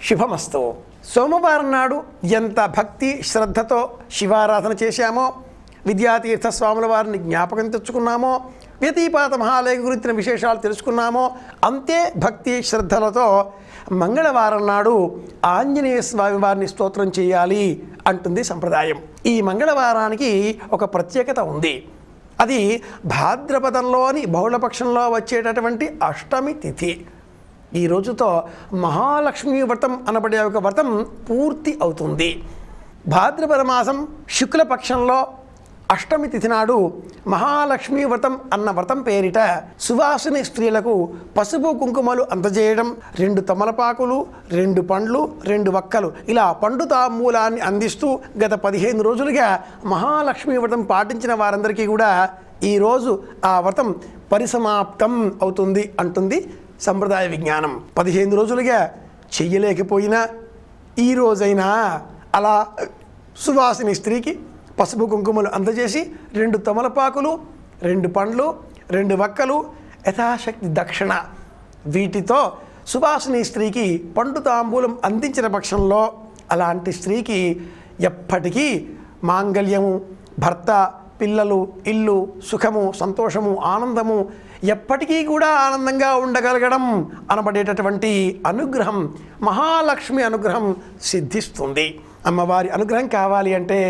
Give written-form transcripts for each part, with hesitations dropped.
శుభమస్తు. సోమవారం నాడు ఎంత భక్తి శ్రద్ధతో శివారాధన చేశామో, విద్యాతీర్థ స్వాముల వారిని జ్ఞాపకం తెచ్చుకున్నామో, వ్యతిపాత మహాలయ గురించిన విశేషాలు తెలుసుకున్నామో, అంతే భక్తి శ్రద్ధలతో మంగళవారం నాడు ఆంజనేయ స్వామి వారిని స్తోత్రం చేయాలి అంటుంది సంప్రదాయం. ఈ మంగళవారానికి ఒక ప్రత్యేకత ఉంది. అది భాద్రపదంలోని బహుళపక్షంలో వచ్చేటటువంటి అష్టమి తిథి. ఈ రోజుతో మహాలక్ష్మీ వ్రతం అనబడే ఒక వ్రతం పూర్తి అవుతుంది. భాద్రపద మాసం శుక్లపక్షంలో అష్టమి తిథి నాడు మహాలక్ష్మీ వ్రతం అన్న వ్రతం పేరిట సువాసిని స్త్రీలకు పసుపు కుంకుమలు అందజేయడం, 2 తమలపాకులు, 2 పండ్లు, 2 వక్కలు ఇలా పండు తాంబూలాన్ని అందిస్తూ గత 15 రోజులుగా మహాలక్ష్మీ వ్రతం పాటించిన వారందరికీ కూడా ఈరోజు ఆ వ్రతం పరిసమాప్తం అవుతుంది అంటుంది సంప్రదాయ విజ్ఞానం. 15 రోజులుగా చెయ్యలేకపోయినా ఈ రోజైనా అలా సువాసిని స్త్రీకి పసుపు కుంకుమలు అందజేసి 2 తమలపాకులు, 2 పండ్లు, 2 వక్కలు, యథాశక్తి దక్షిణ వీటితో సువాసిని స్త్రీకి పండు తాంబూలం అందించిన పక్షంలో అలాంటి స్త్రీకి ఎప్పటికీ మాంగళ్యము, భర్త, పిల్లలు, ఇల్లు, సుఖము, సంతోషము, ఆనందము ఎప్పటికీ కూడా ఆనందంగా ఉండగలగడం అనబడేటటువంటి అనుగ్రహం, మహాలక్ష్మి అనుగ్రహం సిద్ధిస్తుంది. అమ్మవారి అనుగ్రహం కావాలి అంటే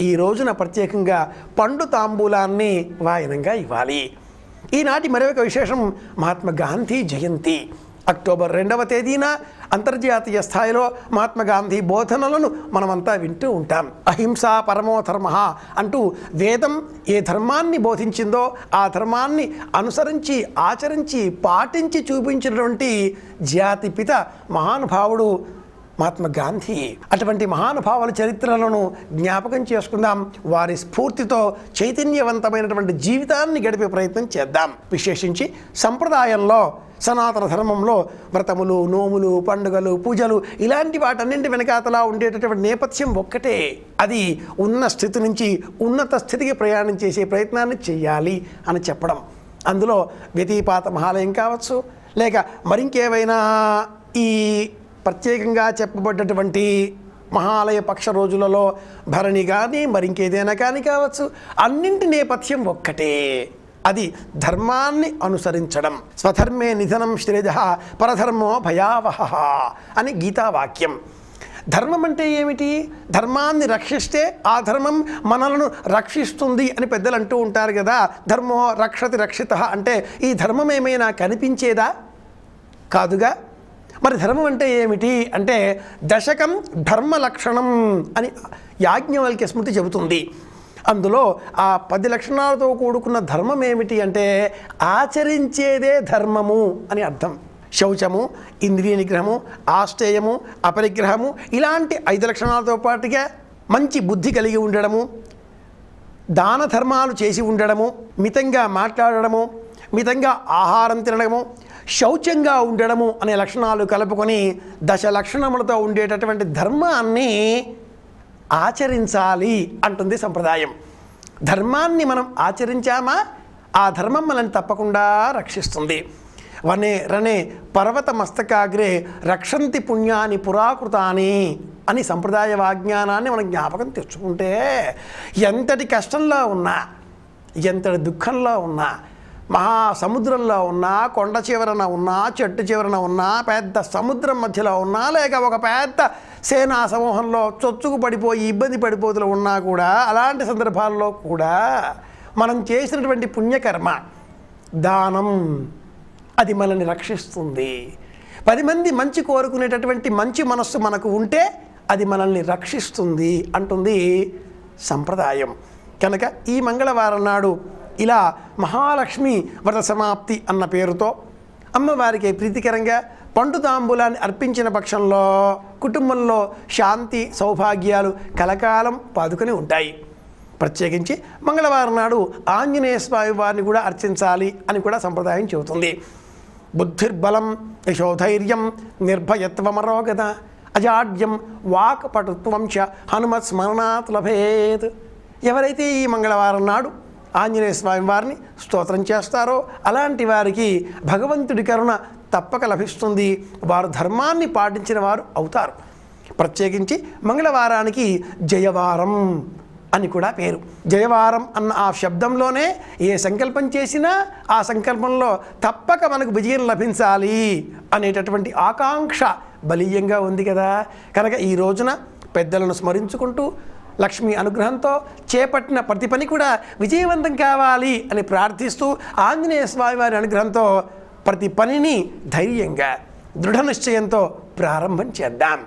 ఈ రోజున ప్రత్యేకంగా పండు తాంబూలాన్ని వాయనంగా ఇవ్వాలి. ఈనాటి మరొక విశేషం మహాత్మా గాంధీ జయంతి. అక్టోబర్ 2వ తేదీన అంతర్జాతీయ స్థాయిలో మహాత్మా గాంధీ బోధనలను మనమంతా వింటూ ఉంటాం. అహింసా పరమో ధర్మ అంటూ వేదం ఏ ధర్మాన్ని బోధించిందో ఆ ధర్మాన్ని అనుసరించి ఆచరించి పాటించి చూపించినటువంటి జాతిపిత మహానుభావుడు మహాత్మా గాంధీ. అటువంటి మహానుభావుల చరిత్రలను జ్ఞాపకం చేసుకుందాం. వారి స్ఫూర్తితో చైతన్యవంతమైనటువంటి జీవితాన్ని గడిపే ప్రయత్నం చేద్దాం. విశేషించి సంప్రదాయంలో సనాతన ధర్మంలో వ్రతములు, నోములు, పండుగలు, పూజలు ఇలాంటి వాటన్నింటి వెనకాతలా ఉండేటటువంటి నేపథ్యం ఒక్కటే. అది ఉన్న స్థితి నుంచి ఉన్నత స్థితికి ప్రయాణం చేసే ప్రయత్నాన్ని చేయాలి అని చెప్పడం. అందులో వ్యతిపాత మహాలయం కావచ్చు, లేక మరింకేవైనా ఈ ప్రత్యేకంగా చెప్పబడ్డటువంటి మహాలయ పక్ష రోజులలో భరణి కానీ మరింకేదైనా కానీ కావచ్చు, అన్నింటి నేపథ్యం ఒక్కటే. అది ధర్మాన్ని అనుసరించడం. స్వధర్మే నిధనం శ్రేజః పరధర్మో భయావహ అని గీతావాక్యం. ధర్మం అంటే ఏమిటి? ధర్మాన్ని రక్షిస్తే ఆ ధర్మం మనలను రక్షిస్తుంది అని పెద్దలు అంటూ ఉంటారు కదా. ధర్మో రక్షతి రక్షితః అంటే ఈ ధర్మం ఏమైనా కనిపించేదా? కాదుగా. మరి ధర్మం అంటే ఏమిటి అంటే దశకం ధర్మ లక్షణం అని యాజ్ఞవల్క్య స్మృతి చెబుతుంది. అందులో ఆ 10 లక్షణాలతో కూడుకున్న ధర్మం ఏమిటి అంటే ఆచరించేదే ధర్మము అని అర్థం. శౌచము, ఇంద్రియ నిగ్రహము, ఆస్తేయము, అపరిగ్రహము ఇలాంటి 5 లక్షణాలతో పాటుగా మంచి బుద్ధి కలిగి ఉండడము, దాన ధర్మాలు చేసి ఉండడము, మితంగా మాట్లాడడము, మితంగా ఆహారం తినడము, శౌచంగా ఉండడము అనే లక్షణాలు కలుపుకొని 10 లక్షణములతో ఉండేటటువంటి ధర్మాన్ని ఆచరించాలి అంటుంది సంప్రదాయం. ధర్మాన్ని మనం ఆచరించామా ఆ ధర్మం మనల్ని తప్పకుండా రక్షిస్తుంది. వనే రనే పర్వత మస్తకాగ్రే రక్షంతి పుణ్యాని పురాకృతాని అని సంప్రదాయ వాజ్ఞానాన్ని మనం జ్ఞాపకం తెచ్చుకుంటే ఎంతటి కష్టంలో ఉన్నా, ఎంతటి దుఃఖంలో ఉన్నా, మహాసముద్రంలో ఉన్నా, కొండ చివరన ఉన్నా, చెట్టు చివరన ఉన్నా, పెద్ద సముద్రం మధ్యలో ఉన్నా, లేక ఒక పెద్ద సేనా సమూహంలో చొచ్చుకు పడిపోయి ఇబ్బంది పడిపోతూ ఉన్నా కూడా అలాంటి సందర్భాల్లో కూడా మనం చేసినటువంటి పుణ్యకర్మ దానం అది మనల్ని రక్షిస్తుంది. 10 మంది మంచి కోరుకునేటటువంటి మంచి మనస్సు మనకు ఉంటే అది మనల్ని రక్షిస్తుంది అంటుంది సంప్రదాయం. కనుక ఈ మంగళవారం నాడు ఇలా మహాలక్ష్మి వ్రత సమాప్తి అన్న పేరుతో అమ్మవారికి ప్రీతికరంగా పండు తాంబూలాన్ని అర్పించిన పక్షంలో కుటుంబంలో శాంతి సౌభాగ్యాలు కలకాలం పాదుకొని ఉంటాయి. ప్రత్యేకించి మంగళవారం నాడు ఆంజనేయ స్వామి వారిని కూడా అర్చించాలి అని కూడా సంప్రదాయం చెబుతుంది. బుద్ధిర్బలం యశోధైర్యం నిర్భయత్వమరోగత అజాడ్యం వాక్ పటుత్వం చ హనుమత్ స్మరణాత్ లభేత్. ఎవరైతే ఈ మంగళవారం నాడు ఆంజనేయ స్వామి వారిని స్తోత్రం చేస్తారో అలాంటి వారికి భగవంతుడి కరుణ తప్పక లభిస్తుంది. వారు ధర్మాన్ని పాటించిన వారు అవుతారు. ప్రత్యేకించి మంగళవారానికి జయవారం అని కూడా పేరు. జయవారం అన్న ఆ శబ్దంలోనే ఏ సంకల్పం చేసినా ఆ సంకల్పంలో తప్పక మనకు విజయం లభించాలి అనేటటువంటి ఆకాంక్ష బలీయంగా ఉంది కదా. కనుక ఈ రోజున పెద్దలను స్మరించుకుంటూ లక్ష్మీ అనుగ్రహంతో చేపట్టిన ప్రతి పని కూడా విజయవంతం కావాలి అని ప్రార్థిస్తూ ఆంజనేయ స్వామి వారి అనుగ్రహంతో ప్రతి పనిని ధైర్యంగా దృఢ నిశ్చయంతో ప్రారంభం చేద్దాం.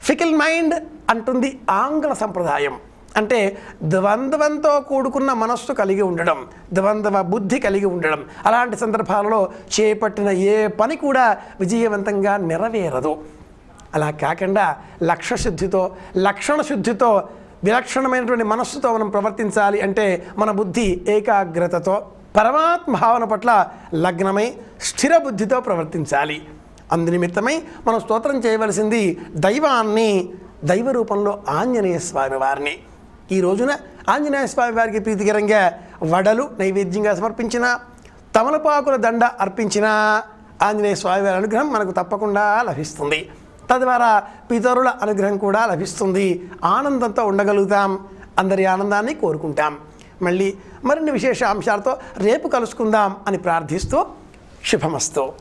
ఫికిల్ మైండ్ అంటుంది ఆంగ్ల సంప్రదాయం. అంటే ద్వంద్వంతో కూడుకున్న మనస్సు కలిగి ఉండడం, ద్వంద్వ బుద్ధి కలిగి ఉండడం. అలాంటి సందర్భాలలో చేపట్టిన ఏ పని కూడా విజయవంతంగా నెరవేరదు. అలా కాకుండా లక్ష్యశుద్ధితో లక్షణ శుద్ధితో విలక్షణమైనటువంటి మనస్సుతో మనం ప్రవర్తించాలి. అంటే మన బుద్ధి ఏకాగ్రతతో పరమాత్మ భావన పట్ల లగ్నమై స్థిర బుద్ధితో ప్రవర్తించాలి. అందునిమిత్తమై మనం స్తోత్రం చేయవలసింది దైవాన్ని, దైవ రూపంలో ఆంజనేయ స్వామి వారిని. ఈ రోజున ఆంజనేయ స్వామి వారికి ప్రీతికరంగా వడలు నైవేద్యంగా సమర్పించిన, తమలపాకుల దండ అర్పించిన ఆంజనేయ స్వామి వారి అనుగ్రహం మనకు తప్పకుండా లభిస్తుంది. తద్వారా పితరుల అనుగ్రహం కూడా లభిస్తుంది. ఆనందంతో ఉండగలుగుతాం. అందరి ఆనందాన్ని కోరుకుంటాం. మళ్ళీ మరిన్ని విశేష అంశాలతో రేపు కలుసుకుందాం అని ప్రార్థిస్తూ శుభమస్తు.